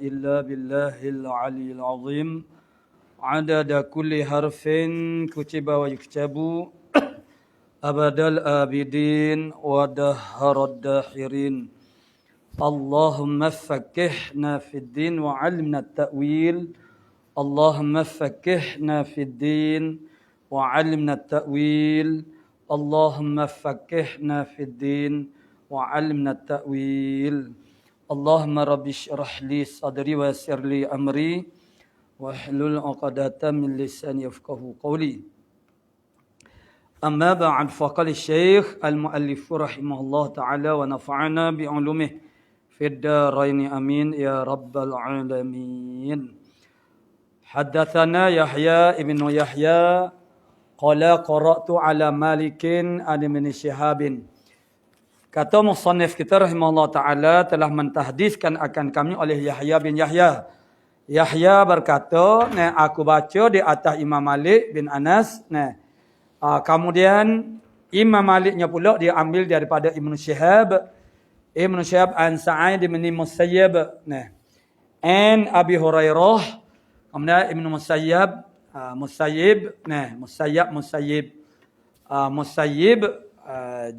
إلا بالله العلي العظيم عدد كل حرف كتب ويكتب أبد الآبدين ودهر الداحرين اللهم فكهنا في الدين وعلمنا التأويل اللهم فكهنا في الدين وعلمنا التأويل اللهم فكهنا في الدين وعلمنا التأويل اللهم رب اشرح لي صدري ويسر لي أمري واحلل عقدة من لساني يفقهوا قولي أما بعد فقال الشيخ المؤلف رحمه الله تعالى ونفعنا بعلومه في الدارين آمين يا رب العالمين حدثنا يحيى ابن يحيى قال قرأت على مالك عن ابن شهاب. Kata musannif kita rahimahullah ta'ala telah mentahdiskan akan kami oleh Yahya bin Yahya. Yahya berkata, aku baca di atas Imam Malik bin Anas. Kemudian Imam Maliknya pula dia ambil daripada Ibn Shihab. Ibn Shihab an Sa'id bin Musayyib. An Abi Hurairah. Kemudian Ibn Musayyib.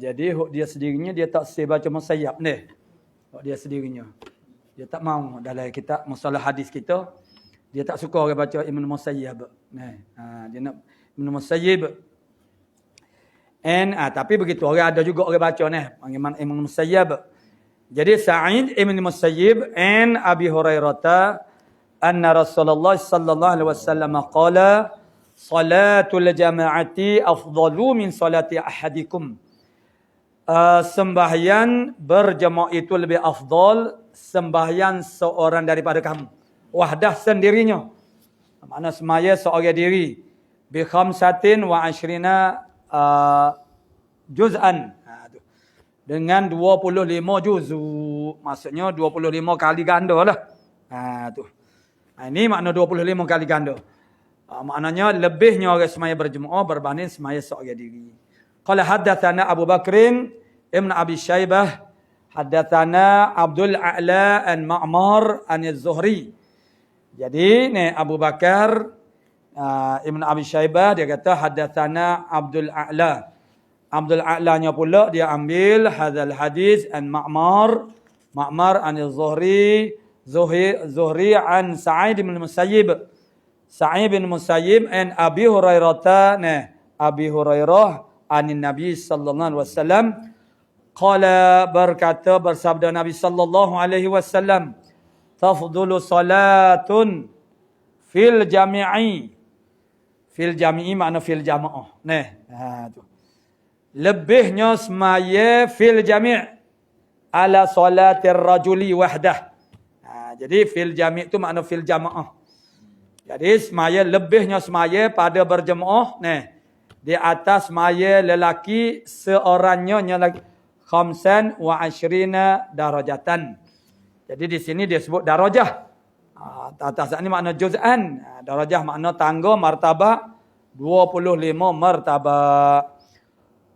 Jadi dia sendirinya dia tak baca Musayyab ni. Dia sendirinya. Dia tak mau dalam kitab masalah hadis kita. Dia tak suka orang baca Ibn Musayyab. Dia nak Ibn Musayyib. Tapi begitu orang ada juga orang baca ni. Panggil Ibn Musayyab. Jadi Sa'id Ibn Musayyib an Abi Hurairah anna Rasulullah sallallahu alaihi wasallam qala salatul jama'ati afdalu min salati ahadikum. Sembahyang berjemaah itu lebih afdal sembahyang seorang daripada kamu. Wahdah sendirinya. Makna semaya seorang diri. Bi khamsatin wa ashrina juz'an. Dengan 25 juzu. Maksudnya 25 kali ganda lah. Ini makna 25 kali ganda. Maknanya lebihnya orang semaya berjemaah berbanding semaya seorang diri. Qala haddatsana Abu Bakrin Ibn Abi Shaybah haddatsana Abdul A'la an Ma'mar an Az-Zuhri. Jadi ni Abu Bakar Ibn Abi Shaybah dia kata haddatsana Abdul A'la. Abdul A'lanya pula dia ambil hadzal hadis an Ma'mar an Az-Zuhri Zuhri an Sa'id bin Musayyib. Sa'id bin Musayyib an Abi Hurairah Abi Hurairah anin Nabi sallallahu alaihi wasallam qala berkata bersabda Nabi sallallahu alaihi wasallam tafdulu salatun fil jami'i makna fil jamaah tu lebihnya semaya fil jami' ala salatir rajuli wahdah. Jadi fil jami' tu makna fil jamaah. Jadi semaya lebihnya semaya pada berjemaah di atas semaya lelaki seorangnya lagi khamsan wa ashrina darajatan. Jadi di sini dia sebut darajah. Atas ni makna juz'an. Darajah makna tangga martabak 25 martabak.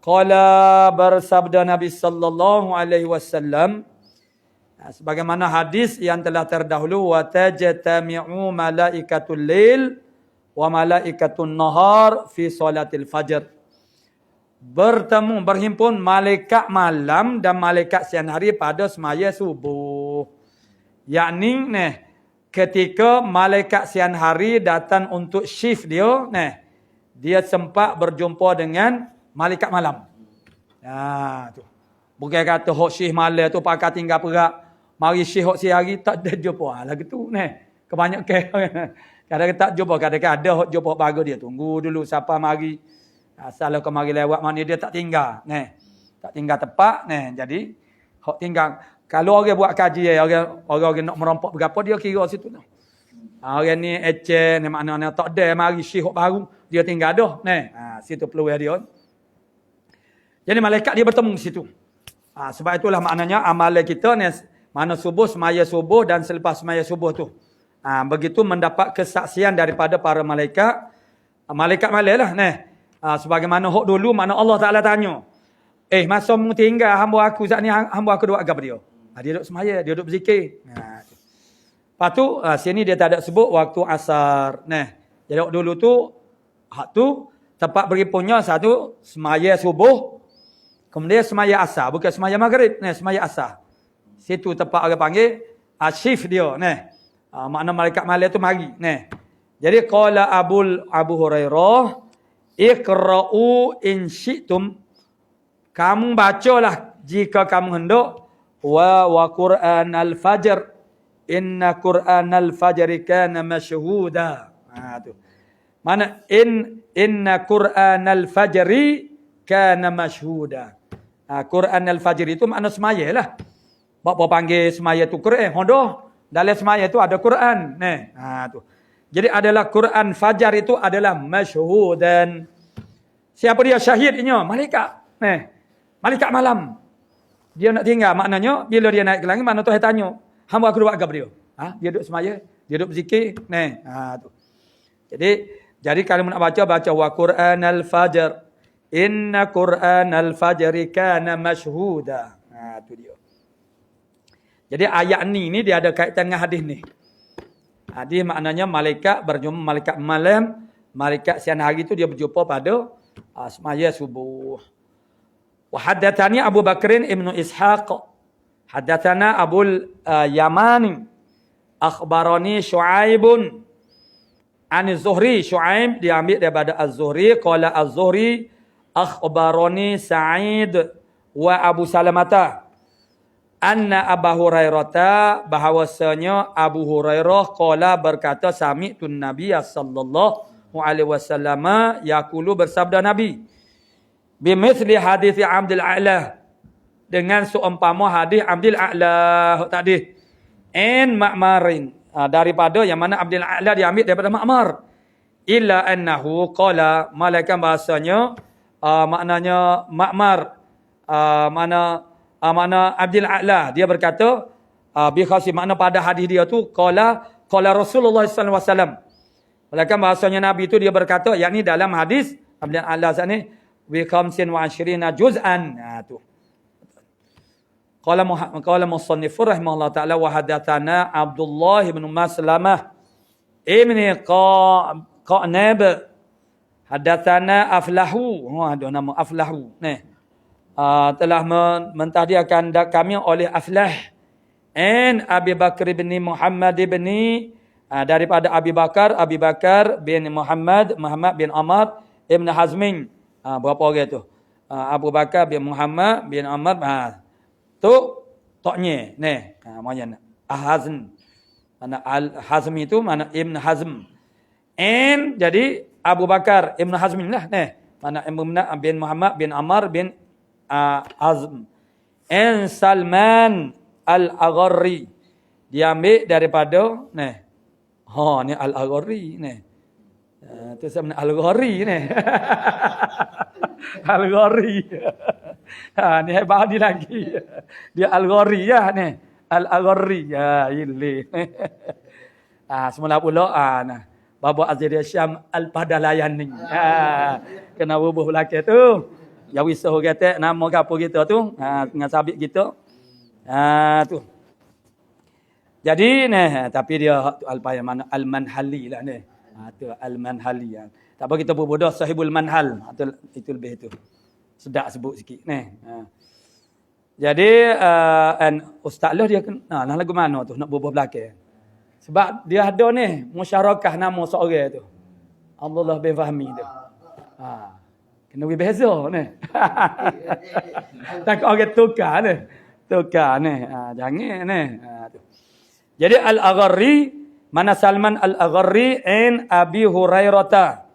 Qala bersabda Nabi sallallahu alaihi wasallam sebagaimana hadis yang telah terdahulu wa tajtami'u malaikatul lail wa malaikatun nahar fi salatil fajr. Berhimpun malaikat malam dan malaikat siang hari pada semaya subuh. Yakni ketika malaikat siang hari datang untuk shift dia dia sempat berjumpa dengan malaikat malam. Tu. Bukan kata hok shift malam tu pakai tinggal perak. Mari syihok siang hari tak ada jumpa. Lagi tu kebanyakan. Kadang-kadang tak jumpa. Kadang-kadang ada hok jumpa baru dia. Tunggu dulu siapa mari. Asal kau mari lewat mana dia tak tinggal. Tak tinggal tepat. Jadi hok tinggal. Kalau orang buat kaji orang nak merompok berapa dia kira situ. Orang ni eceh makna tak ada mari syihok baru dia tinggal dah. Situ peluang dia. Jadi malaikat dia bertemu di situ. Sebab itulah maknanya amalan kita mana subuh, semaya subuh dan selepas semaya subuh tu. Begitu mendapat kesaksian daripada para malaikat. Malaikat malam lah. Sebagaimana hok dulu mana Allah Ta'ala tanya. Masa mu tinggal hamba aku saat ni hamba aku duduk agak dia. Dia duduk semaya, dia duduk berzikir. Lepas tu sini dia tak ada sebut waktu asar. Nah, jadi dulu tu hak tu tempat berhimpunnya satu semaya subuh, kemudian semaya asar, bukan semaya maghrib, nah semaya asar. Situ tempat orang panggil shift dia, nah. Makna malaikat malam tu mari, nah. Jadi qala Abu Hurairah, iqra'u in syi'tum. Kamu bacalah jika kamu hendak wa Qur'an al-fajr. Inna Qur'an al-fajri kana mashhuda. Tu. Mana inna Qur'an al-fajri kana mashhuda. Qur'an al-fajri itu makna semaya lah. Bapa panggil semaya tu Quran. Hondoh dalam semaya tu ada Quran. Tu. Jadi adalah Quran fajar itu adalah mashhudan. Siapa dia syahidnya? Malaikat. Malaikat malam. Dia nak tinggal maknanya bila dia naik ke langit mana Tuhan tanya, hamba aku buat apa dia? Dia duduk semaya, dia duduk berzikir. Tu. Jadi kalau nak baca wa Qur'an al-fajr. Inna Qur'an al-fajri kana mashhuda. Tu dia. Jadi ayat ni dia ada kaitan dengan hadis ni. Hadis maknanya malaikat berjumpa malaikat malam, malaikat siang hari tu dia berjumpa pada semaya subuh. Wa haddatsani Abu Bakrin ibnu Ishaq. Haddatsana Abul Yamani. Akhbarani Syu'aibun an Zuhri. Syu'aib diambil daripada Az-Zuhri. Qala Az-Zuhri akhbarani Sa'id wa Abu Salamata anna Abu Hurairah, bahawasanya Abu Hurairah qala berkata sami'tun Nabiy sallallahu alaihi wasallam yaqulu, bersabda Nabi, bimithli hadis Abdul A'la, dengan seumpama hadis Abdul A'la tadi, in Ma'marin, daripada yang mana Abdul A'la diambil daripada Ma'mar, illa annahu qala, malaikat bahasanya maknanya Ma'mar, makna Abdul A'la dia berkata bi khasi, makna pada hadis dia tu qala Rasulullah sallallahu alaihi wasallam, malaikat bahasanya Nabi itu dia berkata, yakni dalam hadis Abdul A'la sini bi 25 juz'an. Tu qala musannifur rahimahullah taala wa hadatsana Abdullah bin Maslamah ibni Qanab hadatsana Aflahu, ada nama Aflahu ni, telah mentahdiahkan kami oleh Aflah an Abi Bakr bin Muhammad bin daripada Abi Bakar bin Muhammad bin Amr ibn Hazmin. Berapa orang tu? Abu Bakar bin Muhammad bin Amr. Tu toknya ni. Maknanya Ahazm. Mana Al-Hazm itu mana Ibn Hazm. Jadi Abu Bakar Ibn Hazm lah ni. Mana bin Muhammad bin Amr bin Hazm. Salman Al-Agharri. Diambil daripada ni. Ni Al-Agharri ni. Tu sebenarnya Al-Ghari ni. Al-Ghari. Ni hebat ni lagi. Dia Al-Ghari ya ni. Al-Ghari. Ya, ini. Semula pula nah. Bapa Azhar Syam Al-Padalayan ni. Kena bubuh belakang tu. Ya wisah kata nama gapo kita tu. Dengan sabit kita. Tu. Jadi tapi dia Al-Manhali lah ni. Itu Al-Manhali. Tak apa kita berbodoh Sahibul Manhal. Itu lebih itu. Sedap sebut sikit ni. Jadi ustaz lah dia nah lagu mana tu nak berbual belakang. Sebab dia ada ni musyarakah nama seorang tu. Abdullah bin Fahmi tu. Kena beza ni. Tak orang tukar ni. Tukar ni. Jangan ni. Jadi Al-Agharri, mana Salman Al-Agharri in Abi Hurairah.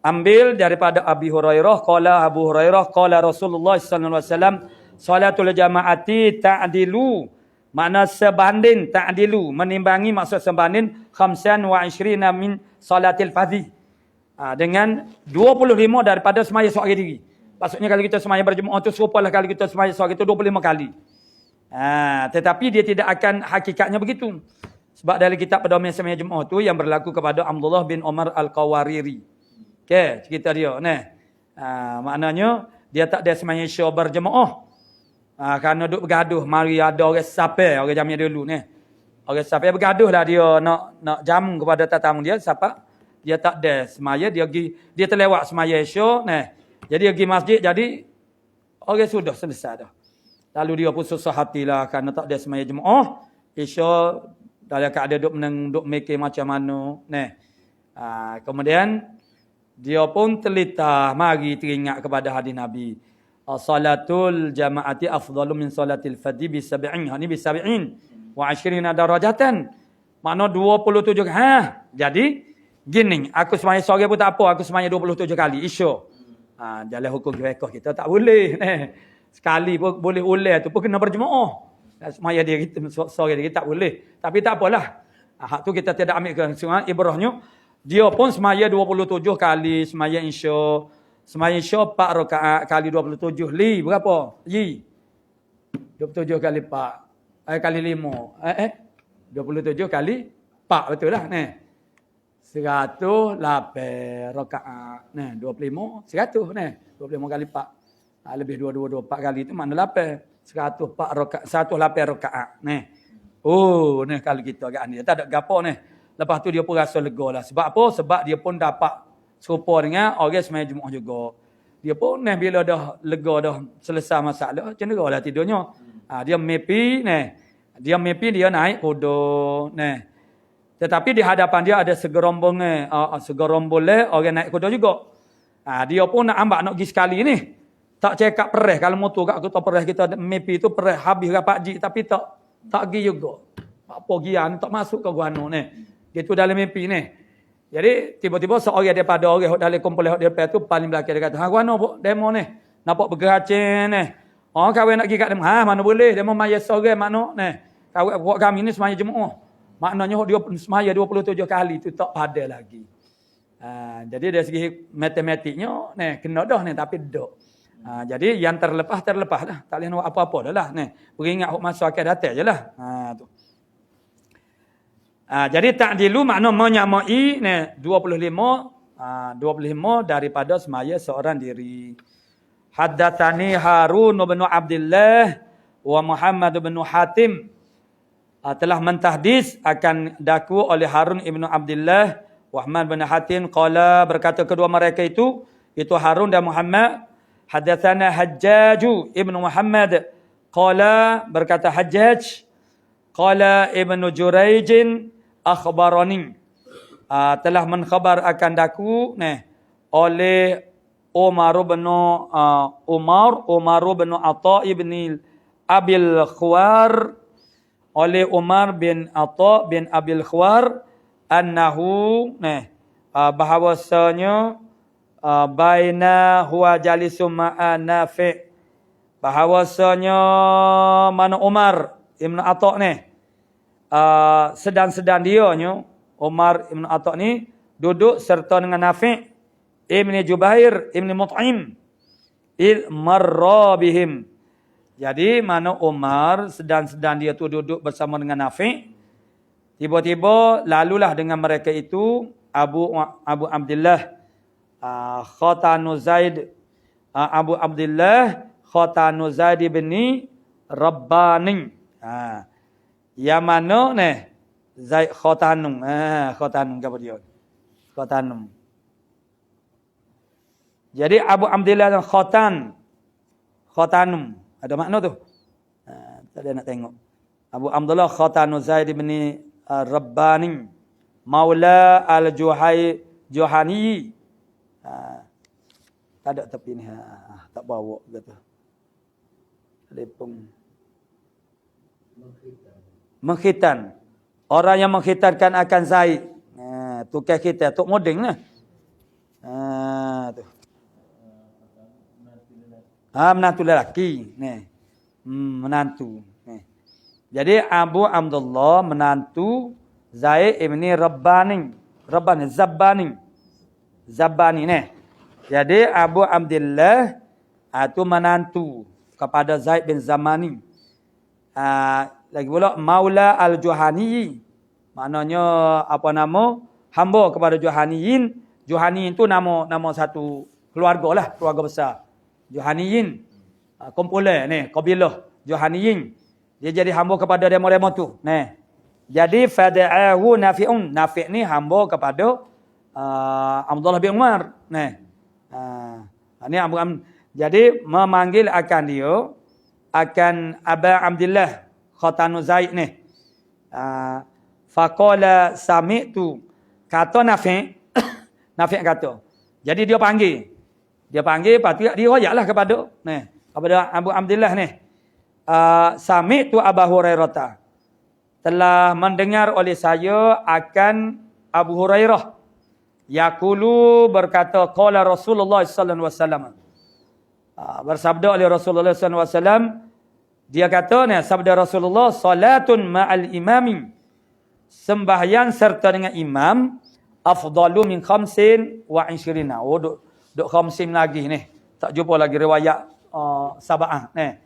Ambil daripada Abi Hurairah, qala Abu Hurairah qala Rasulullah sallallahu alaihi wasallam, salatul jamaati ta'dilu, makna sebanding, ta'dilu menimbangi, maksud sebanding 25 min salatil fardhi. Dengan 25 daripada semaya seorang diri. Maksudnya kalau kita semaya berjemaah tu serupalah kalau kita semaya seorang itu 25 kali. Tetapi dia tidak akan hakikatnya begitu. Sebab dalam kitab pedoman semaya jemaah tu yang berlaku kepada Abdullah bin Umar Al-Qawariri. Okey, cerita dia nah. Maknanya dia tak ada semaya syur berjemaah. Kerana duk bergaduh, mari ada orang siapa orang jamin dulu ni. Orang siapa yang bergaduh lah dia nak jamu kepada tetamu dia siapa? Dia tak ada semaya dia terlewat semaya Isyak nah. Jadi dia pergi masjid jadi orang sudah selesai dah. Lalu dia pun susah hatilah kerana tak ada semaya jemaah. Isyak dalam keadaan duk mikir macam mana nah. Kemudian dia pun terlita mari teringat kepada hadis Nabi. Salatul jama'ati afdalu min salatil fadhi bi 70. Ni bi 70 wa 20 darajatan. Makna 27 jadi gini, aku sembahyang sore pun tak apa, aku sembahyang 27 kali Isyak. Jalan hukum fiqh kita tak boleh sekali pun boleh ulang tu pun kena berjemaah. Sembahyang dia kita sore dia tak boleh. Tapi tak apalah. Hak tu kita tidak ambil kesimpulan ibrahnya dia pun sembahyang 27 kali sembahyang Isyak. Sembahyang Isyak 4 rakaat kali 27 berapa? 27 kali 4 kali 5 27 kali 4 betul lah ni 108 rakaat ni 25 100 ni 25 kali 4 lebih 22 24 kali tu mana 8 104 rakaat 108 rakaat ni ni kalau kita agak ni tak ada gapo ni lepas tu dia pun rasa lega lah sebab apa sebab dia pun dapat serupa dengan orang sembahyang Jumaat juga dia pun ni bila dah lega dah selesai masalah cenderunglah tidurnya dia mimpi dia naik kuda tetapi di hadapan dia ada segerombol orang naik kuda juga dia pun nak ambak nak pergi sekali ni tak cekak perih kalau motor kat kita perih kita mimpi tu perih habis rapat ji tapi tak pergi juga apa gian tak masuk ke guano ni gitu dalam mimpi ni jadi tiba-tiba seorang daripada orang dalam kumpulan dia depan tu paling belakang dia kata guano demo ni nampak bergeracin ni kawan nak pergi kat demo. Mana boleh. Demo maya sore makna ni. Kawan buat kami ni semaya Jumaat. Maknanya dia semaya 27 kali tu tak pada lagi. Jadi dari segi matematiknya ni kena dah ni tapi dak. Jadi yang terlepas dah. Tak boleh nak apa-apa dah lah ni. Beringat hok masa akan datang jelah. Tu. Jadi ta'dilu makna menyamai ni 25 daripada semaya seorang diri. Haddatsani Harun bin Abdullah wa Muhammad bin Hatim telah mentahdis akan daku oleh Harun ibn Abdullah wa Muhammad bin Hatim qala berkata kedua mereka itu Harun dan Muhammad haddatsana Hajjaj ibn Muhammad qala berkata Hajjaj qala ibn Juraij akhbarani telah menkhabar akan daku oleh Umar bin Atha ibn Abil Khawar oleh Umar bin Atha bin Abil Khawar annahu bahawasanya baina huwa jalisum ma'a Nafi' bahawasanya mana Umar ibn Atha ni sedang-sedang dia Umar ibn Atha ni duduk serta dengan Nafi' Ibn Jubair, Ibn Mut'im, marra bihim. Jadi mana Umar sedang dia tu duduk bersama dengan Nafi'. Tiba-tiba lalulah dengan mereka itu Abu Abdullah Khatanu Zaid Abu Abdullah Khatanu Zaid bin Rabbani. Yang mana ni Zaid Khatanu. Khatanu apa dia? Khatanu. Jadi Abu Abdullah dan Khatanum. Ada makna tu? Tak ada nak tengok. Abu Abdullah Khatanu Zaid bin Rabbani. Maula al-Juhani. Tak ada tepi ni. Tak bawa kata. Lepung. Mengkhitan. Orang yang mengkhitankan akan Zaid. Tukar kita. Tok modeng lah. Tu. Menantu lelaki. Menantu. Jadi Abu Abdullah menantu Zaid ibn Zabbani ni. Jadi Abu Abdullah itu menantu kepada Zaid bin Zamani. Lagi pula Maula al-Juhani. Maknanya apa nama? Hamba kepada Juhaniyin. Juhaniyin tu nama satu keluarga lah, keluarga besar. Juhaniyin. Kumpulan ni, kabilah Juhaniyin. Dia jadi hamba kepada demo-demo tu. Jadi fada'ahu Nafi'un. Nafi' ni hamba kepada Abdullah bin Umar. Ni jadi memanggil akan dia akan Aba Abdullah Khatanu Zaid ni. Faqala sami'tu, kata Nafi'. Nafi' kata. Jadi dia panggil. Dia panggil, lepas tu dia royaklah kepada Abu Abdullah ni. Sami'tu Abu Hurairah. Telah mendengar oleh saya akan Abu Hurairah. Yaqulu, berkata, qala Rasulullah sallallahu alaihi wasallam. Bersabda oleh Rasulullah sallallahu alaihi wasallam, dia kata, sabda Rasulullah, salatun ma'al imami, sembahyang serta dengan imam, afdalu min khamsin wa ishirina. Duk khamsin lagi ni. Tak jumpa lagi riwayat sab'ah ni.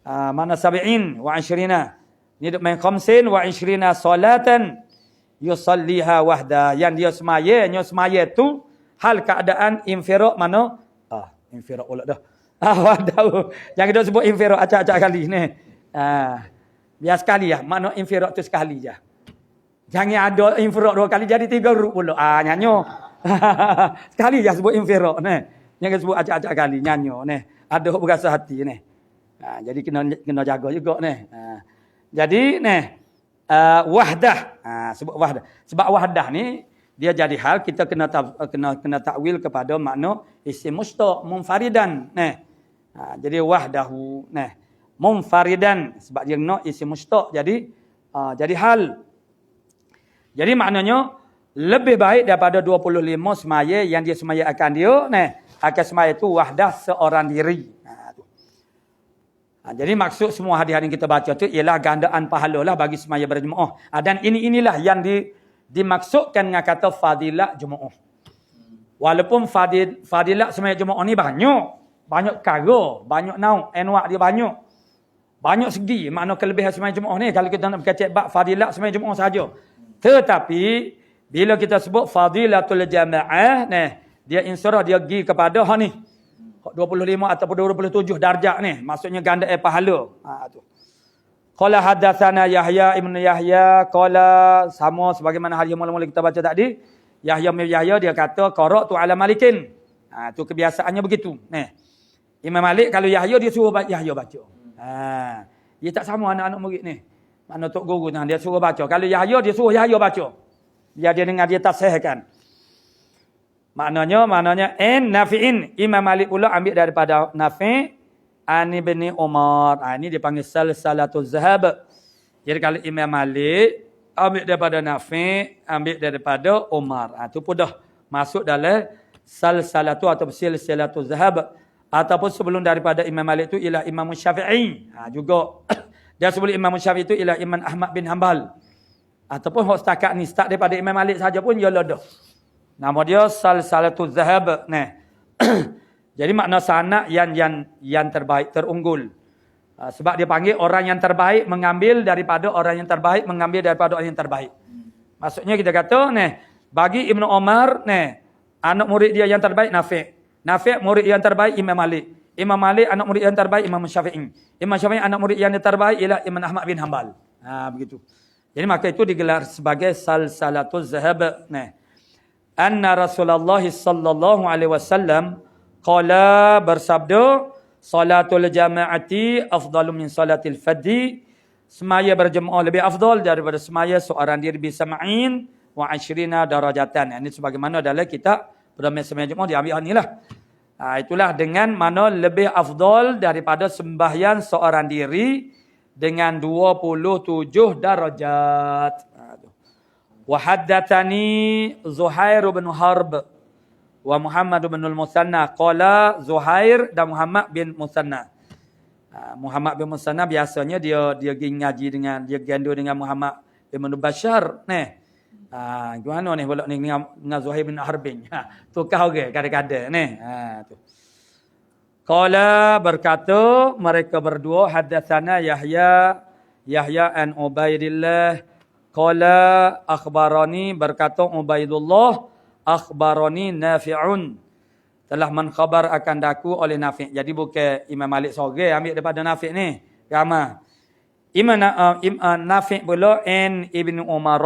Mana sab'in wa ishirina. Ni duk main khamsin wa ishirina salatan yusalliha wahda. Yang dia semaya tu hal keadaan infiraq mana? Infiraq pula dah. Wahda. Yang kita sebut infiraq acak-acak kali ni. Biar sekali lah. Makna infiraq tu sekali je. Jangan ada infiraq 2 kali jadi 3 huruf pula. Nyanyo. Sekali je sebut infiraq ni. Jangan sebut acak-acak kali nyanyo ni. Ada berasa hati ni. Jadi kena jaga juga ni. Jadi ni wahdah. Sebut wahdah. Sebab wahdah ni dia jadi hal kita kena takwil kepada makna isim mustaq munfaridan. Jadi wahdahu munfaridan sebab dia kena isim mustaq jadi hal. Jadi maknanya lebih baik daripada 25 semaya yang dia semaya akan dia akan semaya itu wahdah seorang diri. Jadi maksud semua hadis-hadis yang kita baca tu ialah gandaan pahala lah bagi semaya berjemaah. Dan inilah yang dimaksudkan dengan kata fadilat jemaah. Walaupun fadilat semaya jemaah ni banyak perkara, banyak nauk, anwa' dia banyak. Banyak segi makna kelebihan semaya jemaah ni kalau kita nak berkecek bab fadilat semaya jemaah saja. Tetapi bila kita sebut fadilatul jamaah dia insyaallah dia pergi kepada ni 25 ataupun 27 darjat ni. Maksudnya ganda pahala. Tu. Qala hadatsana Yahya ibn Yahya qala sama sebagaimana hadis mula-mula kita baca tadi. Yahya bin Yahya dia kata qara'tu ala Malikin. Tu kebiasaannya begitu. Imam Malik kalau Yahya dia suruh Yahya baca. Dia tak sama anak-anak murid ni. Mana tok guru dia suruh baca. Kalau Yahya dia suruh Yahya baca. Biar dia dengar dia tafsirkan. Maknanya Nafi'in. Imam Malik pula ambil daripada Nafi' an ibn Umar. Ini dipanggil salsalatuz zahab. Jadi kalau Imam Malik ambil daripada Nafi', ambil daripada Umar. Itu pun dah masuk dalam salsalatu atau silsilatuz zahab. Ataupun sebelum daripada Imam Malik itu ialah Imam Syafi'i. Juga dia sebelum Imam Syafi'i itu ialah Imam Ahmad bin Hanbal. Ataupun setakat ni start daripada Imam Malik saja pun ialah dah. Nama dia salsalatuz zahab. Jadi makna sanak yang terbaik, terunggul. Sebab dia panggil orang yang terbaik mengambil daripada orang yang terbaik, mengambil daripada orang yang terbaik. Maksudnya kita kata bagi Ibnu Umar anak murid dia yang terbaik Nafi'. Nafi' murid yang terbaik Imam Malik. Imam Malik anak murid yang terbaik Imam Syafi'i. Imam Syafi'i anak murid yang terbaik ialah Imam Ahmad bin Hanbal. Begitu. Jadi maka itu digelar sebagai salsalatuz zahab. Anna Rasulullah sallallahu alaihi wasallam qala bersabda salatul jama'ati afdalu min salatil fadhi, semaya berjemaah lebih afdal daripada semaya seorang diri bi sam'in wa 20 darajatan. Ini sebagaimana dalam kitab Perdana Sembahyang Jumaat diambil inilah. Itulah dengan mana lebih afdal daripada sembahyang seorang diri dengan 27 darajat. Wa haddatsani Zuhair bin Harb wa Muhammad bin al-Musanna qala Zuhair dan Muhammad bin Musanna. Muhammad bin Musanna biasanya dia ngaji dengan dia ganda dengan Muhammad bin Bashar gimana ni pula ni dengan Zuhair bin Harbin. Tukar ke kadang-kadang tu. Qala berkata mereka berdua haddatsana Yahya an Ubaidillah qala akhbarani berkata Ubaidullah akhbarani Nafi'un telah menkhabar akan daku oleh Nafi'. Jadi bukan Imam Malik seorang ambil daripada Nafi' ni. Ramai. Nafi' pula an Ibnu Umar.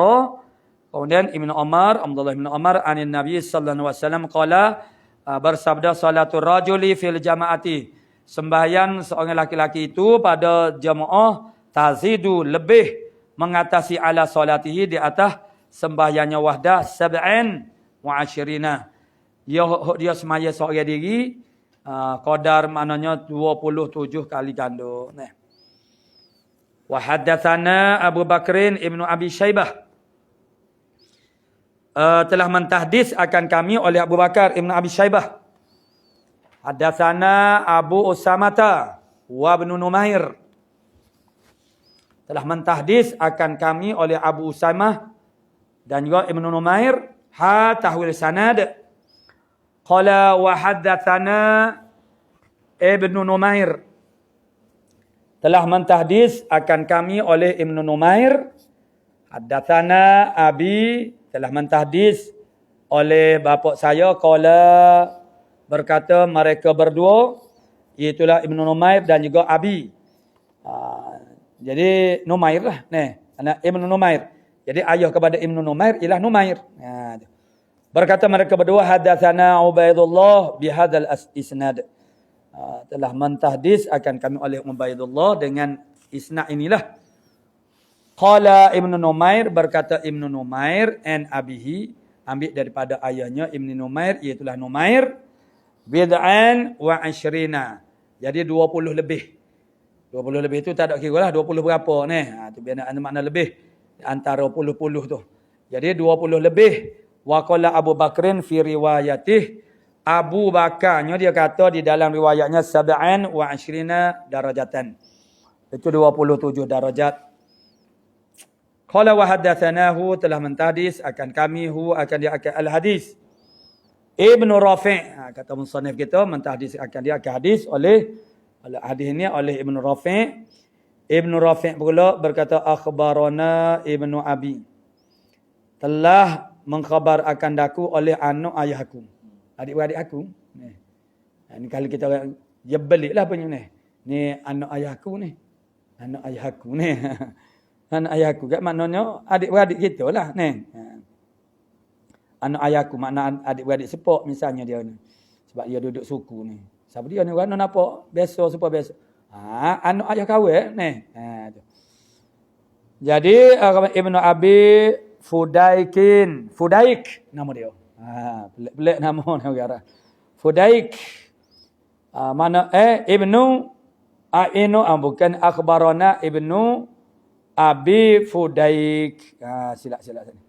Kemudian Ibnu Umar, Abdullah bin Umar anin Nabi sallallahu alaihi wasallam qala bersabda salatul rajuli fil jamaati. Sembahyang seorang laki-laki itu pada jemaah tazidu lebih mengatasi ala salatihi di atas sembahyangnya wahdah sab'an wa ashirina. Dia semaya seorang diri qadar maknanya 27 kali ganda. Nah. Wa haddatsana Abu Bakrin Ibnu Abi Syaibah telah mentahdis akan kami oleh Abu Bakar Ibnu Abi Syaibah. Haddatsana Abu Usamata wa Ibnu Numair. Telah mentahdis akan kami oleh Abu Usamah dan juga Ibnu Numair tahwil sanad. Qala wa haddatsana Ibnu Numair. Telah mentahdis akan kami oleh Ibnu Numair. Haddatsana Abi, telah mentahdis oleh bapa saya, qala berkata mereka berdua, iaitulah Ibnu Numair dan juga Abi. Jadi Numair lah, anak Ibnu Numair. Jadi ayah kepada Ibnu Numair ialah Numair. Berkata mereka berdua, haddatsana Ubaidullah bihadzal isnad. Telah mentahdis akan kami oleh Ubaidullah dengan isnad inilah. Qala Ibnu Numair, berkata Ibnu Numair an abihi, ambil daripada ayahnya Ibnu Numair, iaitulah Numair, bid'an wa ashrina. Jadi 20 lebih. 20 lebih tu tak ada kira lah 20 berapa ni. Tu biar nak makna lebih antara puluh-puluh tu. Jadi 20 lebih. Wa qala Abu Bakrin fi riwayatih, Abu Bakarnya dia kata di dalam riwayatnya sab'an wa ashrina darajatan. Itu 27 darajat. Qala wa haddatsanahu, telah mentahdis akan kami akan dia akan al-hadis. Ibnu Rafi', kata musannif kita mentahdis akan dia akan hadis oleh hadis ini oleh Ibnu Rafi'. Ibnu Rafi' pula berkata akhbarana Ibnu Abi. Telah mengkhabar akan daku oleh anak ayahku. Adik-beradik aku. Ni kalau kita jebeliklah punya ni. Ni anak ayahku ni. Anak ayahku ni. Anak ayahku kat maknanya adik-beradik kita lah ni. Anak ayahku makna adik-beradik sepok misalnya dia ni. Sebab dia duduk suku ni. Siapa dia ni? Warna nampak biasa, super biasa. Anak ayah kahwin ni. Jadi Ibnu Abi Fudaik nama dia. Pelik nama negara. Fudaik. Mana Ibnu bukan akhbarana Ibnu Abi Fudaik. Silap-silap sini.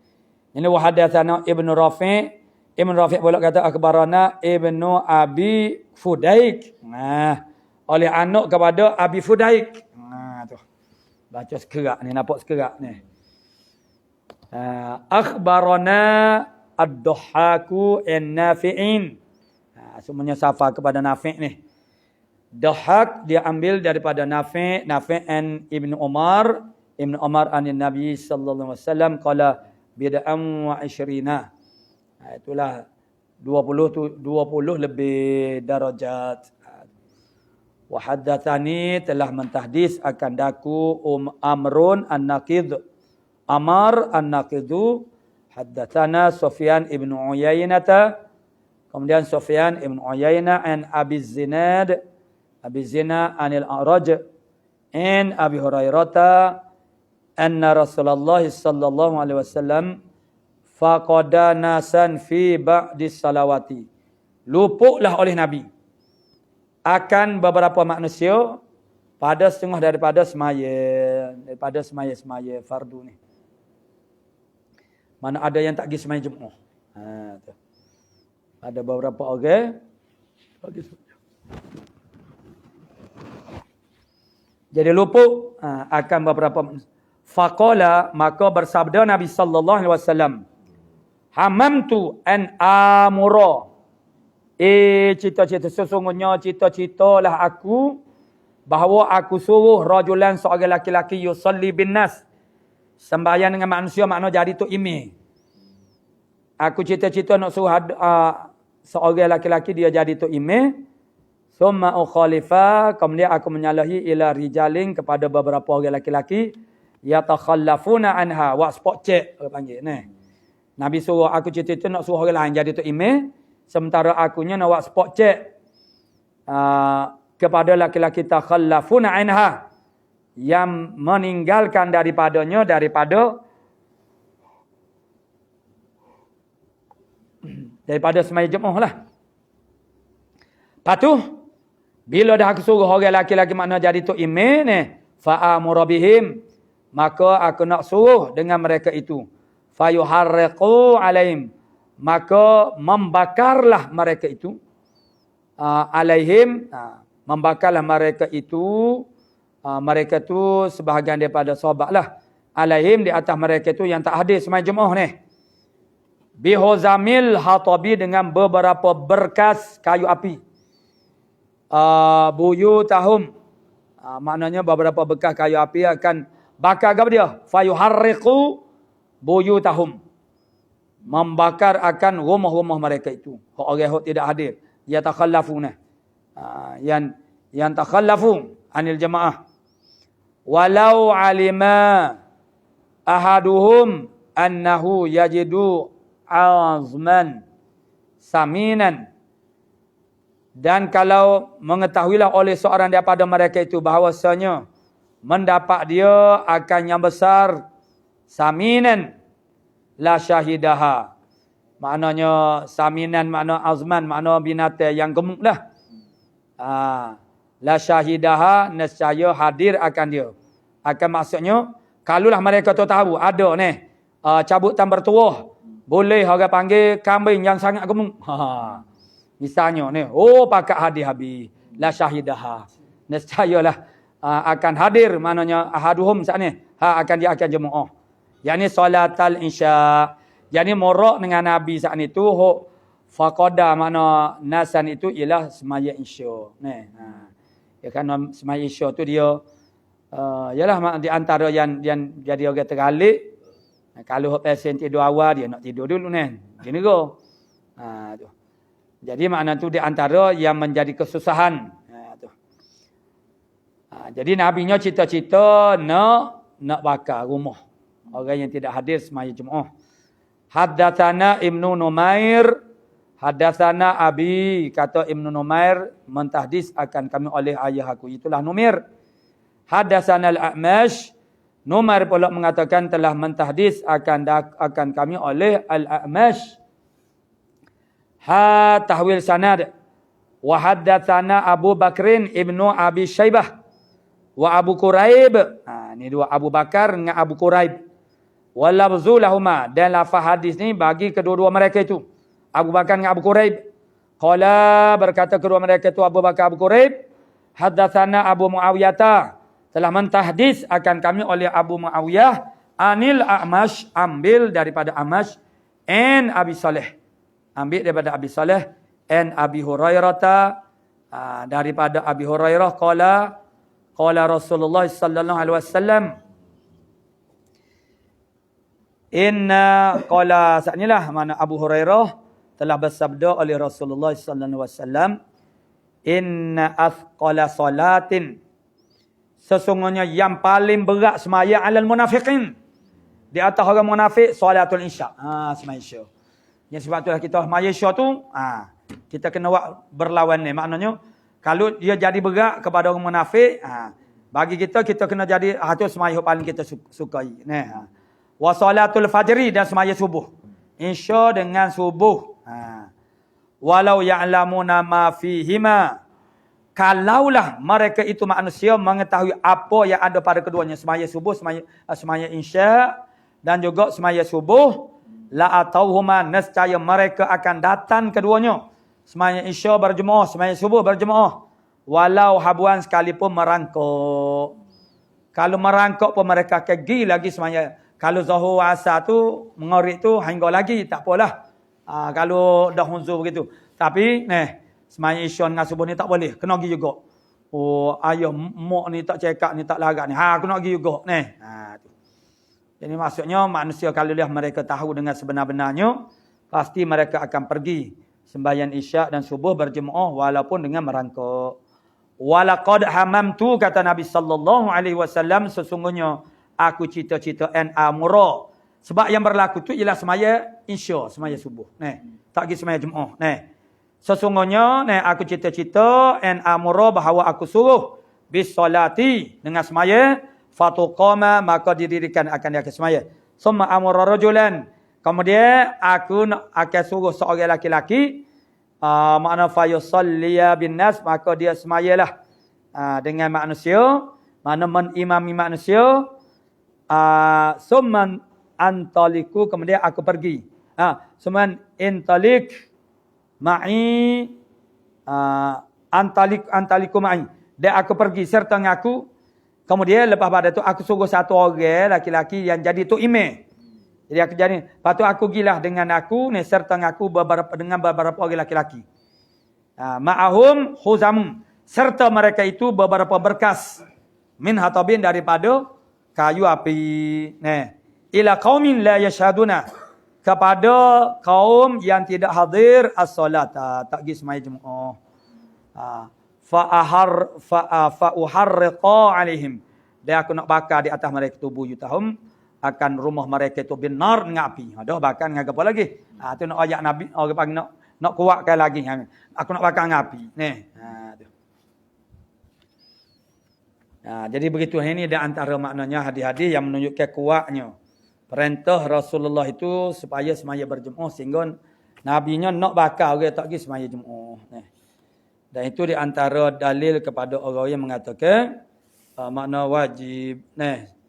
Ini wa hadatsana Ibnu Rafi'. Ibnu Rafi' pula kata akhbarana Ibnu Abi Fudaik. Oleh anak kepada Abi Fudaik. Tu. Baca sekerak ni, nampak sekerak ni. Akhbarana ad-Dhahhaku an-Nafi'in. Semuanya safa kepada Nafi' ni. Dhahhak dia ambil daripada Nafi', Nafi'an Ibnu Umar, Ibnu Umar anin Nabi sallallahu alaihi wasallam qala bid'an wa ashrina. Itulah 20 lebih darajat. Wa haddatsani, telah mentahdis akan daku Amrun an-Naqid. Amar an-Naqidu haddatsana Sufyan ibn Uyainah. Kemudian Sufyan ibn Uyainah an Abi Zinad anil A'raj an Abi Hurairah anna Rasulullah sallallahu alaihi wasallam faqada nasan fi ba'di salawati. Luputlah oleh Nabi akan beberapa manusia pada setengah daripada semaya fardu ni. Mana ada yang tak pergi semaya Jumaat. Ada beberapa orang bagi jadi luput akan beberapa faqala, maka bersabda Nabi sallallahu alaihi wasallam, hamamtu an amura, cita-cita sesungguhnya cita-citalah aku bahawa aku suruh rajulan seorang laki-laki yusalli bin nas, sembahyang dengan manusia, makna jadi tu imam. Aku cita-cita nak suruh seorang laki-laki dia jadi tu imam Summa ukhalifa, kemudian aku menyalahi ila rijalin kepada beberapa orang lelaki yatakhallafuna anha, wa spot check orang panggil ni. Nabi suruh aku cerita tu nak suruh orang lain jadi tu email, sementara akunya nak buat spot check kepada laki-laki takhallafuna anha, yang meninggalkan daripadanya daripada semaya Jumaat lah. Lepas tu, bila dah aku suruh orang laki-laki makna jadi tu imam ni, fa'amuru bihim, maka aku nak suruh dengan mereka itu. Fayuharriqu alaihim, maka membakarlah mereka itu. Alaihim, membakarlah mereka itu. Mereka tu sebahagian daripada sahabat lah. Alaihim, di atas mereka itu yang tak hadir semaya Jumaat ni. Bihozamil hatabi, dengan beberapa berkas kayu api. Buyutahum, maknanya beberapa bekas kayu api akan bakar apa dia? Fayuharriqu buyutahum, membakar akan rumah-rumah mereka itu. Orang yang tidak hadir, ya takhallafuna, yang takhallafu anil jamaah. Walau alima ahaduhum annahu yajidu azman saminan, dan kalau mengetahuilah oleh seorang daripada mereka itu bahawasanya mendapat dia akan yang besar, saminan la syahidaha, maknanya saminan makna azman, makna binatang yang gemuk lah. La syahidaha, nescaya hadir akan dia. Akan maksudnya, kalulah mereka tu tahu ada ni cabutan bertuah, boleh orang panggil kambing yang sangat gemuk. Misalnya ni, pakat hadir habis. La syahidaha, nescayalah akan hadir, maknanya ahaduhum saat ni, akan dia akan jemaah. Yang ni solatal isya. Yang ni morak dengan Nabi saat ni tu, faqada makna nasan itu ialah semaya isya. Ni, ya kan semaya isya tu dia, ialah di antara yang jadi orang teralik. Kalau pesen tidur awal, dia nak tidur dulu ni. Dia nego. Tu. Jadi makna tu di antara yang menjadi kesusahan. Jadi Nabi-nya cita-cita nak bakar rumah orang yang tidak hadir semaya Jumaat. Haddatsana Ibnu Numair, haddatsana Abi, kata Ibnu Numair, mentahdis akan kami oleh ayah aku, itulah Numair. Haddatsana Al-A'mash, Numair pula mengatakan telah mentahdis akan kami oleh Al-A'mash. Tahwil sanad. Wa haddatsana Abu Bakrin Ibnu Abi Syaibah wa Abu Quraib. Ni dua, Abu Bakar dengan Abu Quraib. Wa lafzu lahuma, dan lafaz hadis ni bagi kedua-dua mereka itu, Abu Bakar dengan Abu Quraib. Qala, berkata kedua mereka itu Abu Bakar Abu Quraib, haddatsana Abu Muawiyah, telah mentahdis akan kami oleh Abu Muawiyah, anil A'mash, ambil daripada A'mash, an Abi Saleh, ambil daripada Abi Saleh, an Abi Hurairah, daripada Abi Hurairah, qala Rasulullah sallallahu alaihi wasallam, inna qala, saatnilah mana Abu Hurairah telah bersabda oleh Rasulullah sallallahu alaihi wasallam, inna athqala salatin, sesungguhnya yang paling berat semaya alal munafiqin, di atas orang munafik, salatul isya. Semaya isya. Yang sebab itulah kita semaya isya tu, kita kena buat berlawan ni. Maknanya kalau dia jadi berat kepada orang munafik, bagi kita kena jadi tu semaya paling kita sukai. Nah, wa salatul fajri, dan semaya subuh. Isya dengan subuh. Walau ya'lamuna ma fihima, kalaulah mereka itu manusia mengetahui apa yang ada pada keduanya, semaya subuh, semaya isya dan juga semaya subuh, la atauhuma, nescaya mereka akan datang keduanya, semaya isya berjemaah, semaya subuh berjemaah, walau habuan, sekalipun merangkak. Kalau merangkak pun mereka pergi lagi semaya. Kalau zuhur asar tu mengorik tu hingga lagi, tak apalah. Kalau dah huzur begitu. Tapi semaya isya dengan subuh ni tak boleh, kena pergi juga. Ayah mak ni tak cekak ni, tak larat ni, kena pergi juga tu. Jadi maksudnya manusia kalau mereka tahu dengan sebenar-benarnya, pasti mereka akan pergi sembahyang isyak dan subuh berjemaah walaupun dengan merangkak. Walaqad hamamtu, kata Nabi sallallahu alaihi wasallam, sesungguhnya aku cita-cita an amura. Sebab yang berlaku tu ialah semaya isya, semaya subuh. Tak pergi semaya jemaah. Sesungguhnya aku cita-cita an amura, bahawa aku suruh bis solati, dengan semaya, fatuqama, maka didirikan akan dia ke semaya. Summa amara rajulan, kemudian aku akan suruh seorang laki-laki, makna fa yusalliya bin nas, maka dia semayalah dengan manusia, makna menimami manusia. Summan antaliku, kemudian aku pergi. Summan intalik ma'i, antaliku ma'i, dan aku pergi serta dengan aku. Kemudian lepas pada tu aku suruh satu orang laki-laki yang jadi tu imam. Jadi aku jadi, lepas tu aku gilah dengan aku ni, serta dengan aku dengan beberapa orang laki-laki. Ma'ahum khuzam, serta mereka itu beberapa berkas, min hatabin, daripada kayu api. Ila qaumin la yashhaduna, kepada kaum yang tidak hadir as-salata, tak pergi sembahyang Jumaat. Fa'uharriqa alaihim, dan aku nak bakar di atas mereka tu buyutahum, akan rumah mereka itu binar, dengan api. Dah bakar dengan apa lagi? Tu nak ayat Nabi, orang panggil nak kuatkan lagi. Aku nak bakar dengan api. Jadi begitu, ini di antara maknanya hadis-hadis yang menunjukkan kuatnya perintah Rasulullah itu supaya semaya berjemaah, sehingga Nabi-Nya nak bakar orang tak pergi semaya jemaah. Dan itu di antara dalil kepada orang yang mengatakan makna wajib,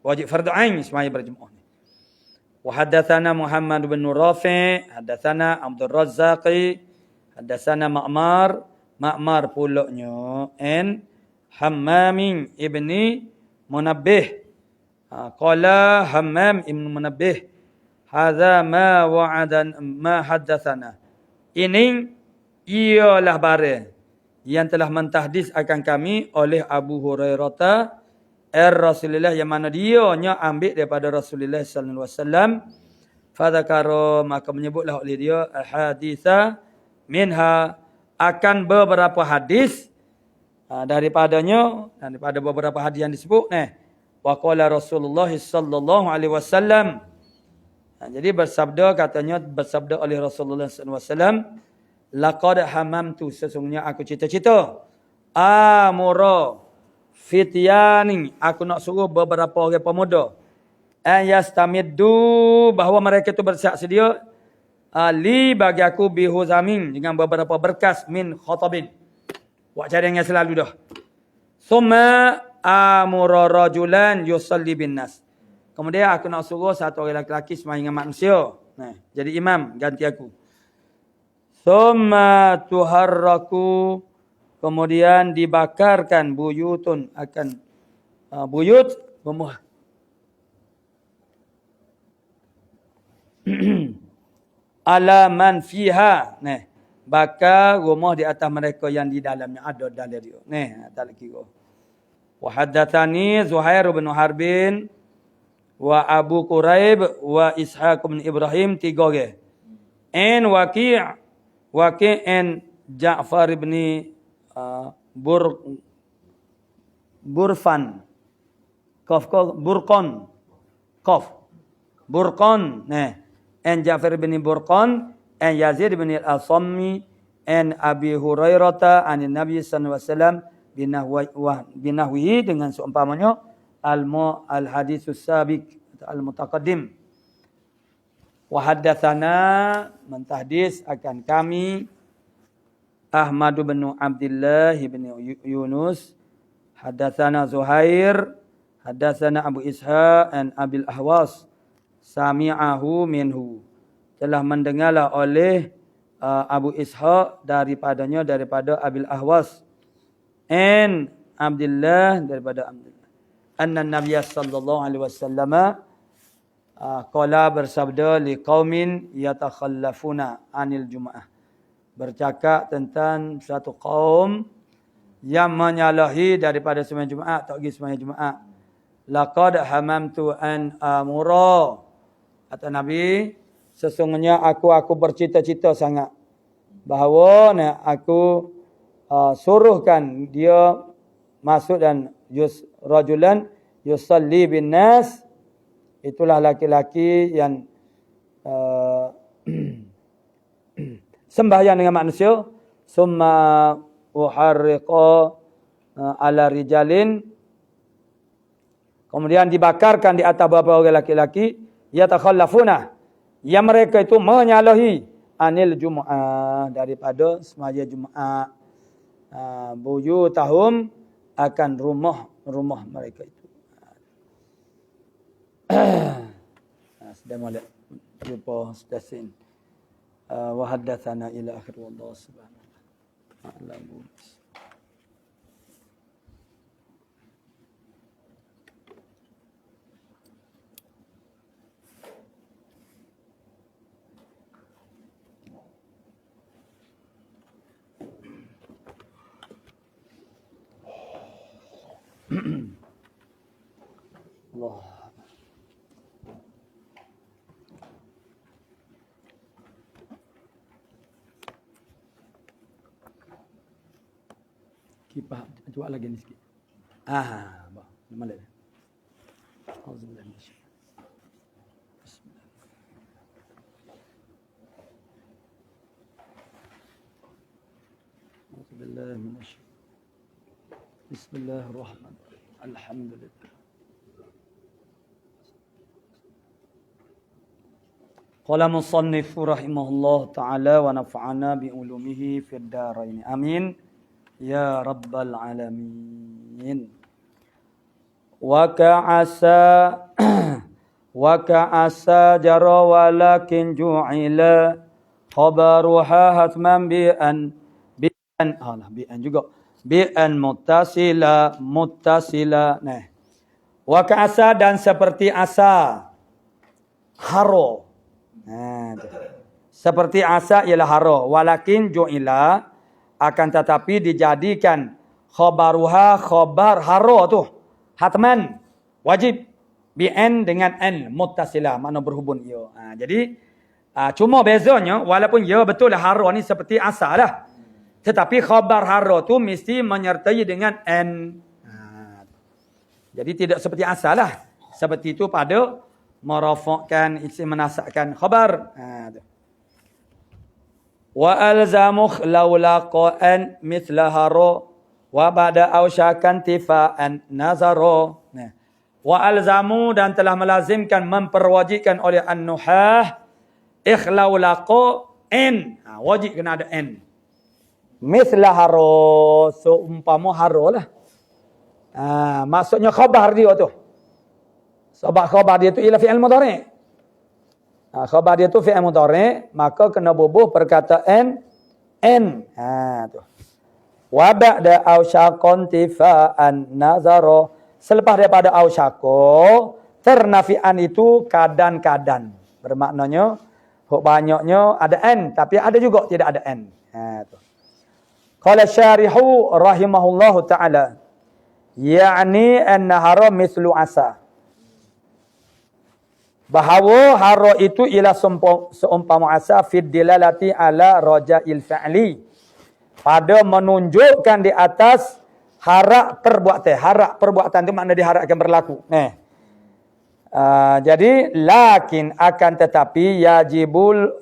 wajib fardu ain semaya berjemaah. Wa hadatsana Muhammad bin Rafi', hadatsana Abdul Razzaq, hadatsana Ma'mar pulaknya an Hammam ibni Munabbih. Qala Hammam ibn Munabbih, hadza ma wa'adan ma haddatsana. Ini ialah barang yang telah mentahdis akan kami oleh Abu Hurairah Rasulullah, yang mana dia nya ambil daripada Rasulullah sallallahu alaihi wasallam. Fadzakara, maka menyebutlah oleh dia haditha minha, akan beberapa hadis daripadanya, daripada beberapa hadis yang disebut. Wa qala Rasulullah sallallahu alaihi wasallam, jadi bersabda oleh Rasulullah sallallahu alaihi wasallam, laqad hamamtu, sesungguhnya aku cita-cita, amura fityani, aku nak suruh beberapa orang pemuda, ayastamiddu, bahawa mereka itu bersiap sedia, li bagi aku bihuzamin, dengan beberapa berkas, min khatabin, buat cara yang selalu dah. Summa amura rajulan yusalli bin nas, kemudian aku nak suruh satu orang lelaki sembahyang dengan manusia, jadi imam ganti aku. Summa tuharraku, kemudian dibakarkan buyutun, akan buyut rumah. Ala man fiha, bakar rumah di atas mereka yang di dalamnya, ada dalam dia. Tak kira. Wa haddatsani Zuhair bin Harbin wa Abu Quraib wa Ishaq bin Ibrahim, tiga orang. En Waqi' en Ja'far bin Burfan, Burqan, en Ja'far bin Burqan, en Yazid bin al-Asammi, en Abi Hurairah anin Nabi sallallahu alaihi wasallam binahwihi, dengan seumpamanya al-haditsus sabiq, al-mutaqaddim. Wa haddatsana, mentahdis akan kami, Ahmad bin Abdullah bin Yunus, haddatsana Zuhair, haddatsana Abu Ishaq an Abil Ahwas, sami'ahu minhu, telah mendengarlah oleh Abu Ishaq daripada Abil Ahwas, an Abdullah, daripada Abdullah, anna Nabiy sallallahu alaihi wasallam qala, bersabda, liqaumin yatakhallafuna anil Jum'ah, bercakap tentang satu kaum yang menyalahi daripada sembahyang Jumaat, tak pergi sembahyang Jumaat. Laqad hamamtu an amura, kata Nabi, sesungguhnya aku bercita-cita sangat bahawa aku suruhkan dia masuk dan rajulan yusalli bin nas, itulah laki-laki yang sembahyang dengan manusia, summa uharriqa ala rijalin, kemudian dibakarkan di atas beberapa orang laki-laki, yatakhallafuna, yang mereka itu menyalahi anil Jum'ah, daripada semaya Jumaat, buyutahum, akan rumah mereka itu. Sudah mulai jumpa stesen. Wa haddatsana ila akhir wallahu subhanahu wa ta'ala. Allah. Kipah cuak lagi ni sikit. Bah, nama dia. Auzubillahi minasyaitanir rajim. Auzubillahi minasyaitanir. Bismillahirrahmanirrahim. Alhamdulillah. Qala musannifu rahimahullah ta'ala wa nafa'ana bi ulumihi fid dharain. Amin. Ya Rabbal Alamin. Wa ka'asa jara walakin ju'ila khabaruha hatman bi'an juga bi'an muttasila. Nah. Wa ka'asa, dan seperti asa, haro. Nah, seperti asa ialah haro, walakin ju'ila, akan tetapi dijadikan khabaruha, khabar haro tu hatman, wajib, bi'an dengan an muttasila, makna berhubung ia. Jadi cuma bezanya, walaupun ya betul lah haro ni seperti asa lah, tetapi khabar haro tu mesti menyertai dengan an. Jadi tidak seperti asa lah, seperti itu pada merafakkan, isim menasakkan khabar. Wa alzamu laulaqan mithla haro wa ba'da ausyakan tifa'an nazaro. Wa alzamu, dan telah melazimkan, memperwajibkan oleh an-nuhah, ikhlaulaqa n, wajib kena ada n, mithla haro, seumpama haro lah. Maksudnya khabar dia tu, sebab khabar dia tu ialah fi'il mudhari'. Khabar dia tu fi'il mudhari', maka kena bubuh perkataan n. Tu. Wa ba'da ausyaqan tifa'an nazaro, selepas daripada ausyaqo, ternafi'an itu kadang-kadang. Bermaknanya hok banyaknya ada n, tapi ada juga tidak ada n. Tu. Qala syarihu rahimahullahu ta'ala, ya'ni an-nahara mislu asa, bahawa haro itu ialah seumpama asa fid dilalati ala raja'il fa'li, pada menunjukkan di atas harap perbuatan. Harap perbuatan itu makna diharapkan berlaku. Jadi lakin, akan tetapi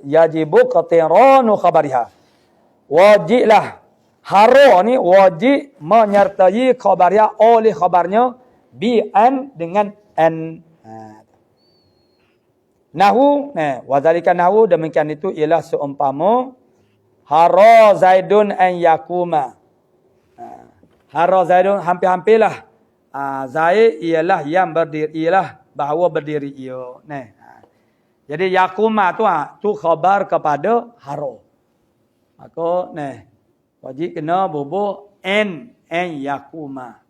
yajibu qatiranu khabariha, wajiblah haro ni wajib menyertai khabariha, oleh khabarnya bi'an, dengan an. Nahu, wazalika nahu, demikian itu ialah seumpama haro zaidun an yakuma. Haro zaidun, hampir-hampirlah zaid ialah yang berdiri, ialah bahawa berdiri ia. Jadi yakuma tu khabar kepada haro. Maka wajib kena bubuh an yakuma.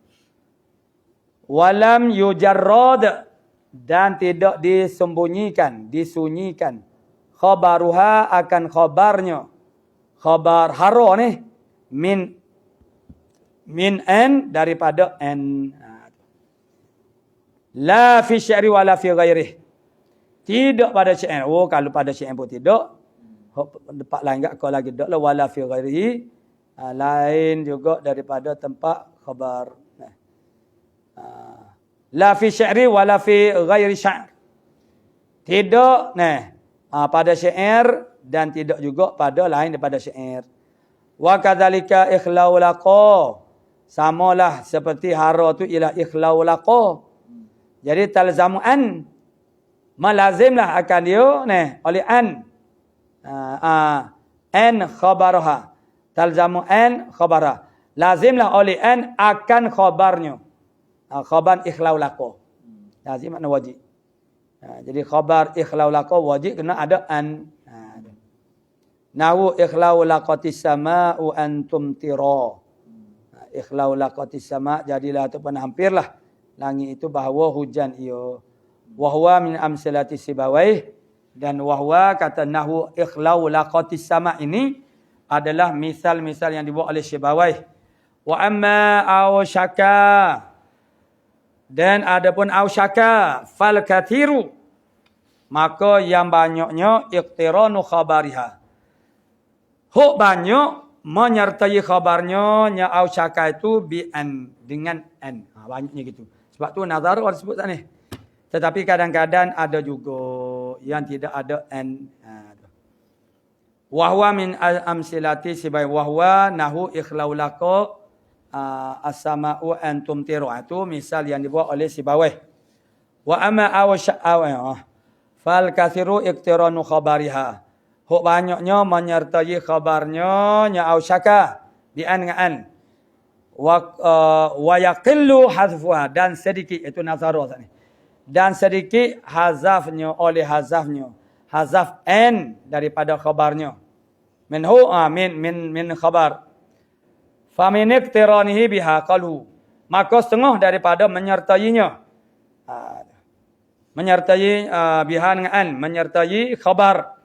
Walam yujarrad, dan tidak disunyikan khabaruha, akan khabarnya, khabar haro ni, min an, daripada an. La fi syi'ri wala fi ghairih, tidak pada syair. Kalau pada syair pun tidak, tempat lain enggak kau lagi dak la wala fi ghairihi. Lain juga daripada tempat khabar. La fi syi'ri wala fi ghairi sya'r. Tidak pada syair dan tidak juga pada lain daripada syair. Wa kadzalika ikhlau laqa. Samalah seperti hara tu ialah ikhlau laqa. Jadi talzamu an melazimlah akan dia oleh an khabaraha. Talzamu an khabaraha. Lazimlah oleh an akan khabarnya. Khabar ikhlau laqa. Lazim makna wajib. Jadi khabar ikhlau laqa wajib kena ada an. Nahu ikhlau laqatis sama'u antum tira. Ikhlau laqatis sama' jadilah ataupun hampirlah langit itu bahawa hujan ia. Wahwa min amsalati sibawaih. Dan wahwa kata nahu ikhlau laqatis sama' ini adalah misal-misal yang dibuat oleh Syibawaih. Wa amma awshaka. Dan adapun awshaka fal kathiru. Maka yang banyaknya iqtiranu khabariha. Huk banyak menyertai khabarnya nya awshaka itu bi an dengan an. Banyaknya gitu. Sebab tu nazar orang sebut sana. Tetapi kadang-kadang ada juga yang tidak ada an. Wahwa min amsilati sibai wahwa nahu ikhlau laqa as-sama'u antum tiru. Itu misal yang dibuat oleh Sibawih. Wa amma fal kathiru iqtiranu khabariha. Huk banyaknya menyertai khabarnya nya ausyaka bi an an. Wa yaqillu hazfuha dan sedikit itu nazarah tadi. Dan sedikit hazafnya oleh hazafnya. Hazaf an daripada khabarnya. Min khabar. Fa min iqtiranihi biha qalu. Maka setengah daripada menyertainya. Menyertai biha dengan an, menyertai khabar.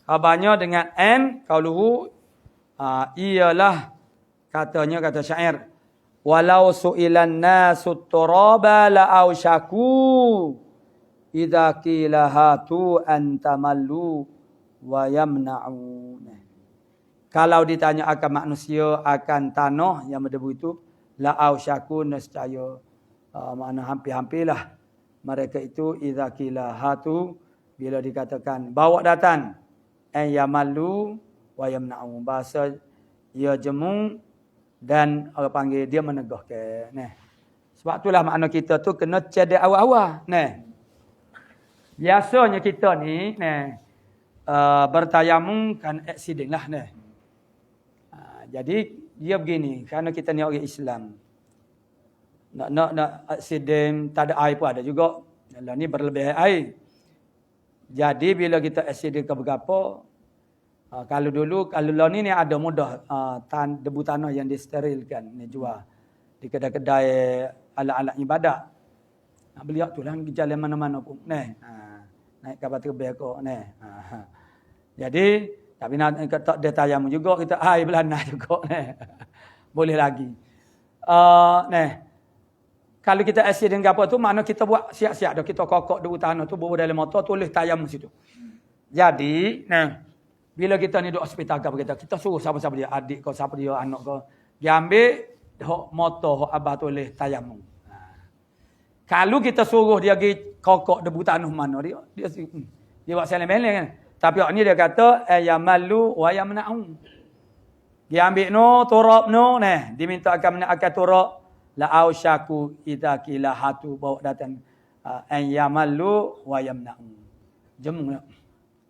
Khabarnya dengan an qaluhu ialah katanya kata syair. Walau su'ilan nasu turaba la ausyaku idza qila hatu antamallu wa yamna'un. Kalau ditanya akan manusia akan tanah yang berdebu itu, la ausyaku nescaya makna hampir-hampirlah mereka itu idza qila hatu bila dikatakan bawa datang ay yamallu wa yamna'un, bahasa ia jemu dan orang panggil dia menegah ke. Sebab itulah makna kita tu kena cedek awal-awal. Biasanya kita ni bertayamum kan accident lah. Jadi dia begini, kerana kita ni orang Islam. Nak accident tak ada air pun ada juga. Lah ni berlebih air. Jadi bila kita accident ke berapa, kalau dulu kalau ni ada mudah debu tanah yang disterilkan ni jual di kedai-kedai alat-alat ibadat. Nak beli tu lah jalan mana-mana pun. Naik kapal terbang kok Jadi tapi nak tak ada tayamum juga kita air belana juga Boleh lagi. Kalau kita accident ke apa tu makna kita buat siap-siap dah kita kokok debu tanah tu bawa dalam motor tulis tayamum situ. Jadi bila kita ni duduk hospital kita suruh siapa-siapa dia, adik kau, siapa dia, anak kau, dia ambil hok motor, hok abah tulis tayamum. Kalau kita suruh dia pergi kokok debu tanah mana dia buat seleng-beleng kan. Tapi ni dia kata ayamallu wa yamna'un. Dia ambil no turab no diminta akan akan turab la ausyaku idza qila hatu bawa datang ayamallu wa yamna'un. Jemu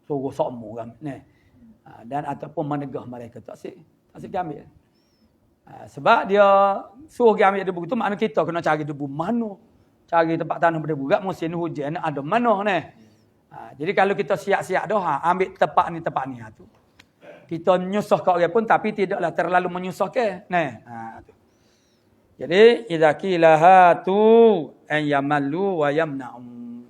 suruh somo kan dan ataupun menegah mereka tak sik ambil. Sebab dia suruh dia ambil debu tu makna kita kena cari debu mana. Cari tempat tanah berdebu gak musim hujan ada mana jadi kalau kita siap-siap dah ambil tempat ni tu. Kita menyusah kat orang pun tapi tidaklah terlalu menyusah ke. Jadi idza qila hatu an yamallu wa yamna'un.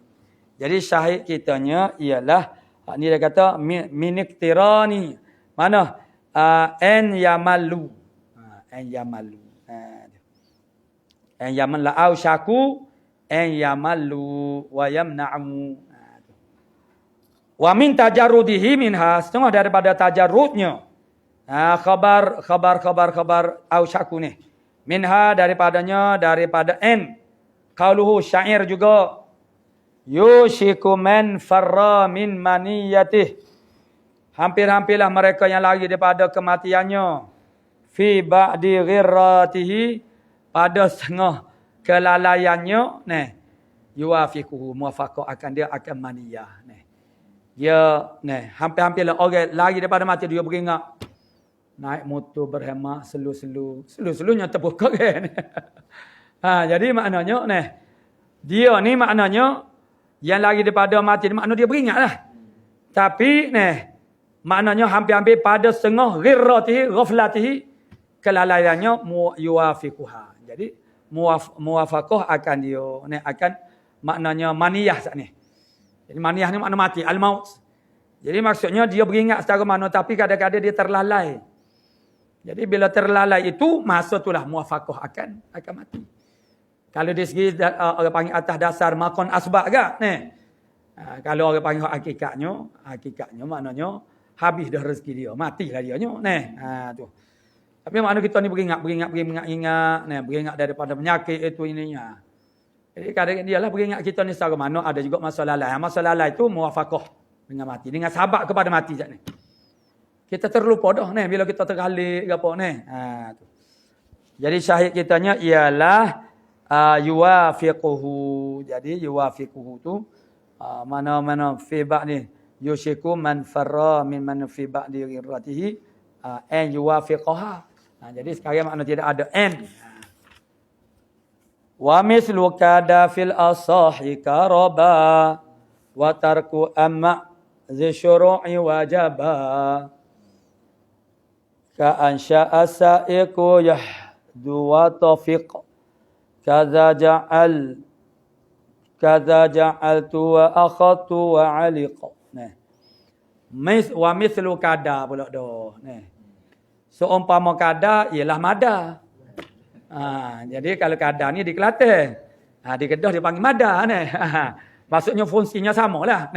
Jadi syahid kitanya ialah ni dia kata miniktirani. Mana? En yamallu. En yamallu. En yamal la ausyaku en yamallu wa yamna'u. Wa min tajarrudihi minha, setengah daripada tajarrudnya. Khabar ausyaku ni. Minha daripada n. Qauluhu syair juga. Yushiku man farra min maniyatih. Hampir-hampirlah mereka yang lari daripada kematiannya. Fi ba'di ghirratihi, pada setengah kelalaiannya. Yuafiquhu, muwafaqah akan dia akan maniyah. Dia hampir-hampirlah orang lari daripada mati, dia beringat. Naik motor berhemat, selu-selunya terbuka kan. Jadi maknanya dia ni maknanya yang lari daripada mati, maknanya dia beringatlah. Tapi maknanya hampir-hampir pada setengah ghirratihi, ghaflatihi, kelalaiannya yuafiquha. Jadi muwafaqah akan dia akan maknanya maniyah saat ni. Jadi maniyah ni makna mati, al-maut. Jadi maksudnya dia beringat secara mana, tapi kadang-kadang dia terlalai. Jadi bila terlalai itu, masa itulah muwafaqah akan mati. Kalau dari segi orang panggil atas dasar makon asbab kan? Kalau orang panggil hakikatnya maknanya habis dah rezeki dia, matilah dia tu. Tapi makna kita ni beringat daripada penyakit itu ininya. Jadi kadang dia lah beringat kita ni secara mana, ada juga masa lalai. Masa lalai itu muwafaqah dengan mati, dengan sabab kepada mati ni. Kita terlupa dah bila kita tergalik ke apa tu. Jadi syahid kitanya ialah yuwafiquhu. Jadi yuwafiquhu tu mana-mana fi ba'di yushiku man farra min man fi ba'di ghirratihi an yuwafiqaha. Jadi sekarang makna tidak ada an. Wa mislu kada fil asahi karaba wa tarku amma zi syuru'i wajaba ka ansha'a sa'iku yahdu wa tafiq kaza ja'altu wa akhadtu wa aliq. Wa mislu kada pula dah. Seumpama kada ialah mada. Jadi kalau kada ni di Kelantan, di Kedah dipanggil mada maksudnya fungsinya samalah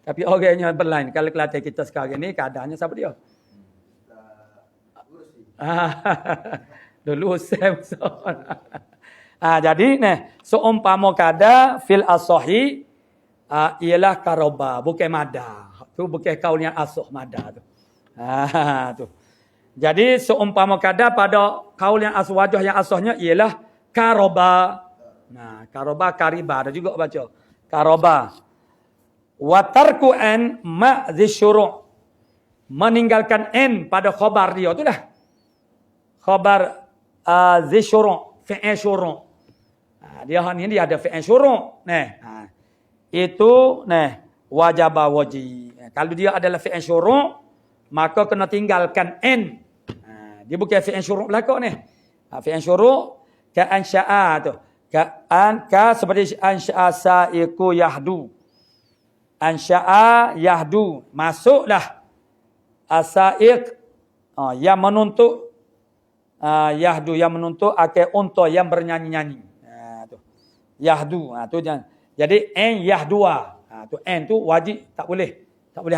tapi orangnya berlain. Kalau Kelantan kita sekarang ni kadanya siapa dia? Dulu Sam. Jadi seumpama kada fil asahi ialah karoba, bukan mada. Tu bukan kaulnya asah mada tu. Tu. Jadi seumpama kada pada kaul yang wajah yang asahnya ialah karoba. Karoba kariba ada juga baca. Karoba. Wa tarku an ma zi syuru'. Meninggalkan n pada khabar dia itulah. Khabar zi syuru', fi'il syuru'. Dia ada fi'il syuru'. Itu wajaba wajib. Kalau dia adalah fi'il syuru', maka kena tinggalkan n. Dia bukan fi'il syuru' belaka ni. Fi'il syuru' ka ansya'a tu. Ka seperti ansya'a sa'iku yahdu. Ansya'a yahdu. Masuklah as-sa'iq yang menuntut yahdu, yang menuntut akan unta yang bernyanyi-nyanyi. Tu. Yahdu. Tu jangan. Jadi n yahdua. Tu n tu wajib, tak boleh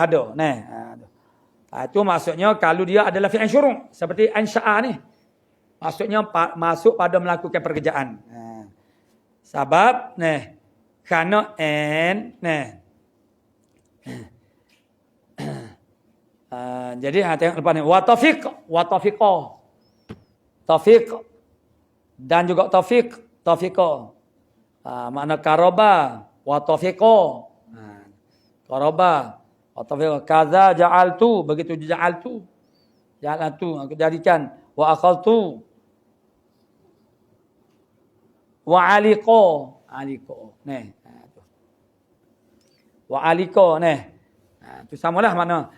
ada. Itu maksudnya kalau dia adalah fi'il syuru' seperti ansya'a ni. Maksudnya masuk pada melakukan pekerjaan. Sebab kerana n jadi tengok depan ni wa tafiq dan juga tafiqa. Makna karaba wa tafiqa. Karaba kaza ja'altu, begitu ja'altu aku jadikan, wa akhaltu wa aliqo wa aliqo itu samalah makna.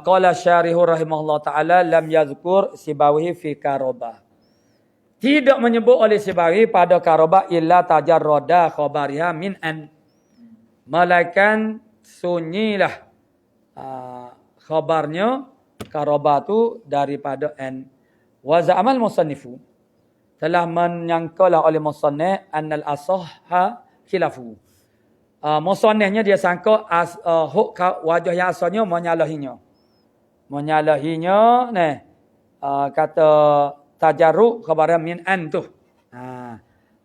Qala syarihu rahimahullah ta'ala lam yazkur sibawihi fi karaba. Tidak menyebut oleh Sibawi pada karaba illa tajarrada khabariha min an, malaikan sunyilah khabarnya karaba tu daripada an. Wa za'amal musannifu, telah menyangkalah oleh musannif annal asahha khilafu. musannifnya dia sangka wajah yang asalnya menyalahinya. Menyalahinya kata tajarruk khabar min an tu.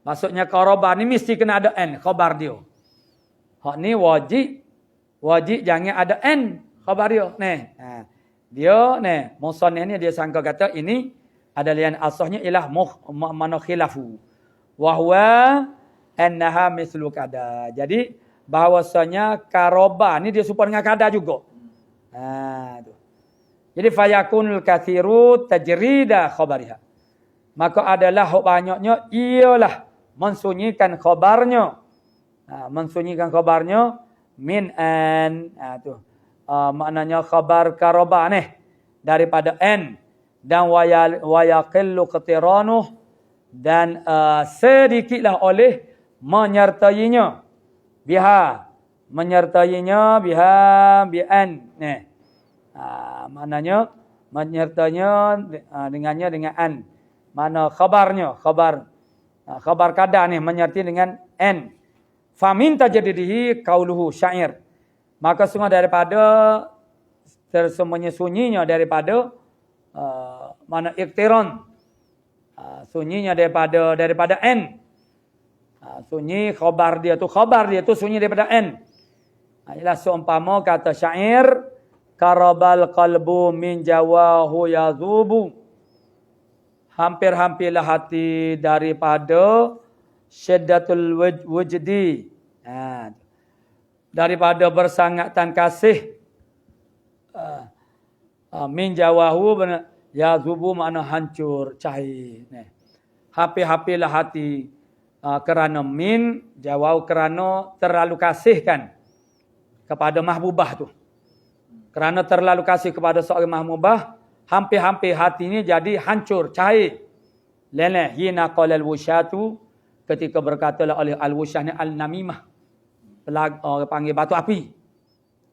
Maksudnya qaraba ni mesti kena ada an khabar dia. Hak ni wajib jangan ada an khabar dia. Dia musannif ni dia sangka kata ini adalah yang asalnya ialah mana khilafu. Wa huwa annaha mislu kada. Jadi bahwasanya qaraba ni dia serupa dengan kada juga. Tu. Jadi fayakunul kathiru tajrida khabariha. Maka adalah hak banyaknya ialah mensunyikan khabarnya. Mensunyikan khabarnya min an. Tu. Maknanya khabar qaraba ni daripada an dan wayaqillu qatiranuh dan sedikitlah oleh menyertainya biha bi an. Maknanya menyertainya dengannya dengan an. Mana khabar kada ni menyertai dengan an. Famin tajdidihi qauluhu syair. Maka sungguh daripada tersembunyi-sunyinya daripada mana iktiran. Sunyinya daripada n. Sunyi khabar dia tu sunyi daripada n. Ialah seumpama kata syair karabal qalbu min jawahu yazubu. Hampir-hampirlah hati daripada syiddatul wujdi. Daripada bersangatan kasih min jawahu yazubu makna hancur cair. Hampir-hampirlah hati kerana min jawahu kerana terlalu kasihkan kepada mahbubah tu. Kerana terlalu kasih kepada seorang mahbubah, hampir-hampir hati ni jadi hancur cair. Leleh hina qala al-wushatu ketika berkatalah oleh al-wushah ni al-namimah. Orang panggil batu api.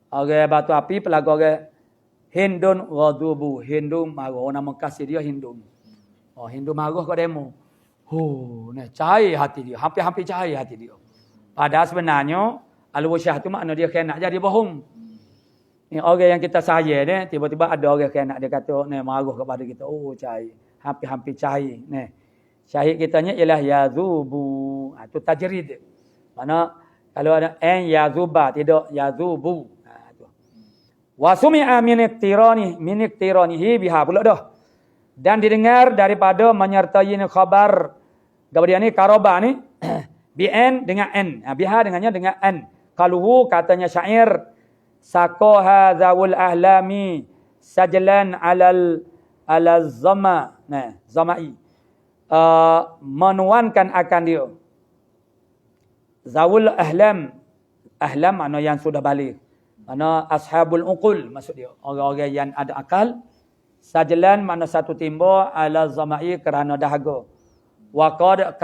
Orang batu api pelaga orang Hindun ghadabu. Hindun marah. Orang nama kasih dia Hindun. Hindun marah kat demo. Cair hati dia. Hampir-hampir cair hati dia. Padahal sebenarnya al-wusyah tu makna dia kena jadi bohong. Ni orang yang kita sayang ni, tiba-tiba ada orang kena dia kata marah kepada kita. Cair. Hampir-hampir cair. Syahid kitanya ialah yazubu. Itu tajrid. Mana kalau ada an yazuba, tidak yazubu. Wa sumi'a min iktiranihi biha pula dah. Dan didengar daripada menyertai khabar kemudian ni qaraba ni bi an dengan an. Biha dengannya dengan an. Qaluhu katanya syair saqaha zawul ahlami sajlan alal zama. Zamai. Menuankan akan dia. Zawul ahlam makna yang sudah balik. Mana ashabul uqul maksud dia. Orang-orang yang ada akal. Sajlan makna satu timba ala zamai kerana dahaga. Waqad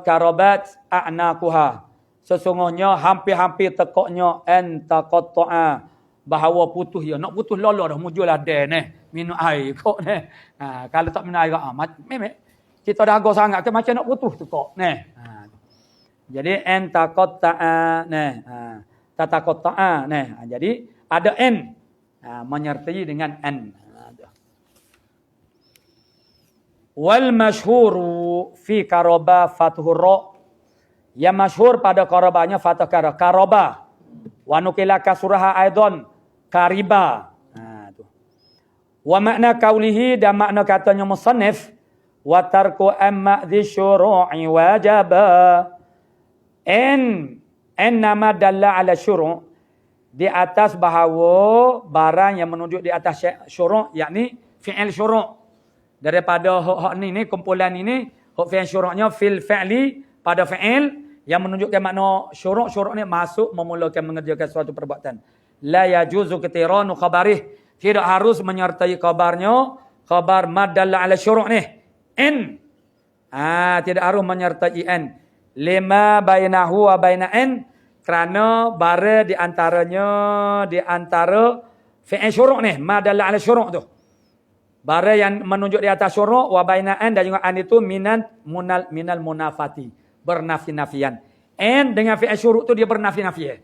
karabat a'naquha. Sesungguhnya hampir-hampir tekoknya antaqatta'a bahawa putus dia. Nak putus lolo dah mujulah minum air kok kalau tak minum air memang kita dahaga sangat ke macam nak putus tekok jadi antaqatta'a tataqatta'a jadi ada n menyertai dengan n. Wal masyhuru fi qaraba fathur ra. Yang masyhur pada qarabanya fathah qaraba. Wa nukila kasuraha aidan qariba. Wa makna qaulihi dan makna katanya musannif wa tarku amma dhi syuru'i wajaba. Nama dalla ala syuru' di atas bahawa barang yang menunjuk di atas syuru' yakni fi'il syuru' daripada hak ni kumpulan ini hak fi'il syuru'nya fil fi'li pada fi'il yang menunjukkan makna syuru' ni masuk memulakan mengerjakan suatu perbuatan. La yajuzu ketiranu khabarih, tidak harus menyertai khabarnya khabar mad dalla ala syuru' ni tidak harus menyertai n. Lima bainahu wa baina n kerana bara di antara fi'il syuru' ni madalla ala syuru' tu. Bara yang menunjuk di atas syuru' wa baina n dan juga an itu minal munafati, bernafi-nafian. And dengan fi'il syuruk tu dia bernafi-nafi.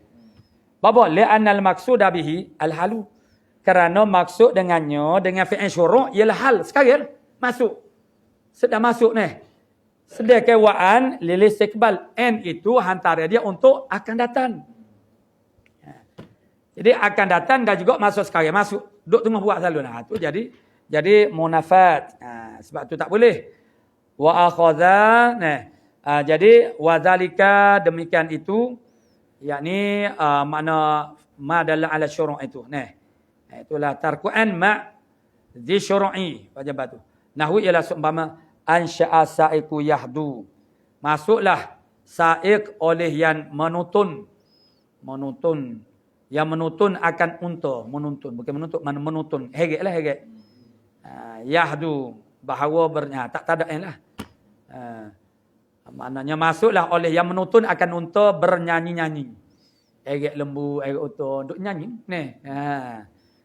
Bapa, li'anna al-maqsud bihi al-halu. Kerana maksud dengannya dengan fi'il syuruk ialah hal. Sekarang masuk. Sedang masuk ni. Sedangkan wa'an lil istiqbal. And itu hantar dia untuk akan datang. Jadi akan datang dan juga masuk sekarang. Masuk. Duk tengah buat selalu. Nah, tu jadi munafat. Sebab tu tak boleh. Wa akhadha. Jadi wadzalika demikian itu. Yakni makna ma dalla ala syuru' itu. Itulah tarku'an ma zi syuru'i. Wajibat tu. Nahwu ialah seumpama ansya'a sa'iku yahdu. Masuklah sa'iq oleh yang menuntun. Yang menuntun akan unta. Menuntun. Bukan menuntun. Mana menuntun. Hegek lah hegek. Yahdu. Bahawa tak ada yang lah. Maknanya masuklah oleh yang menuntun akan unta bernyanyi-nyanyi. Hegek lembu, hegek unta. Duk nyanyi.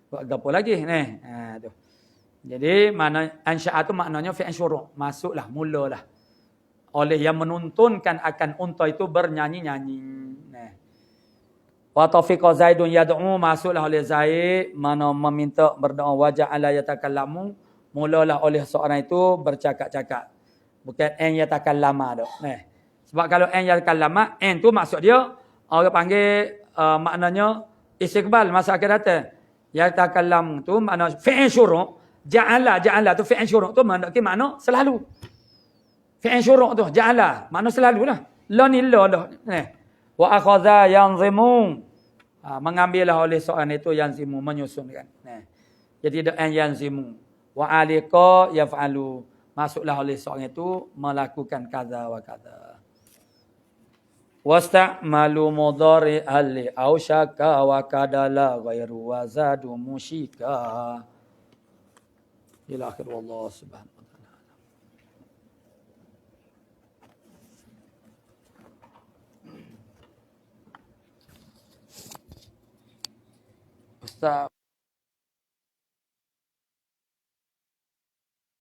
Buat apa lagi. Tu. Jadi mana ansya'a tu maknanya fi'il syuru'. Masuklah. Mulalah. Oleh yang menuntunkan akan unta itu bernyanyi-nyanyi. Wa tafiqa Zaidun yad'u, masuklah oleh Zaid mana meminta berdoa, wa ja'ala yatakallamu, mulalah oleh seorang itu bercakap-cakap. Bukan an yatakallama dah. Sebab kalau an yatakallama, an tu maksud dia orang panggil maknanya istiqbal, masa akan datang. Yatakallam tu makna fi'il syuru', ja'ala tu fi'il syuru' tu makna selalu. Fi'il syuru' tu ja'ala, makna selalulah. La ni la dah. Wa akhadha yanzimu, mengambillah oleh seorang itu yanzimu, menyusunkan. Jadi doa yanzimu. Wa alika yaf'alu, masuklah oleh seorang itu melakukan kaza wa kaza. Wasta'malu mudhari ali au syaka wa kadala ghairu wa zadu musyika. Ila akhir wallahu subhanahu wa ta'ala. Ustaz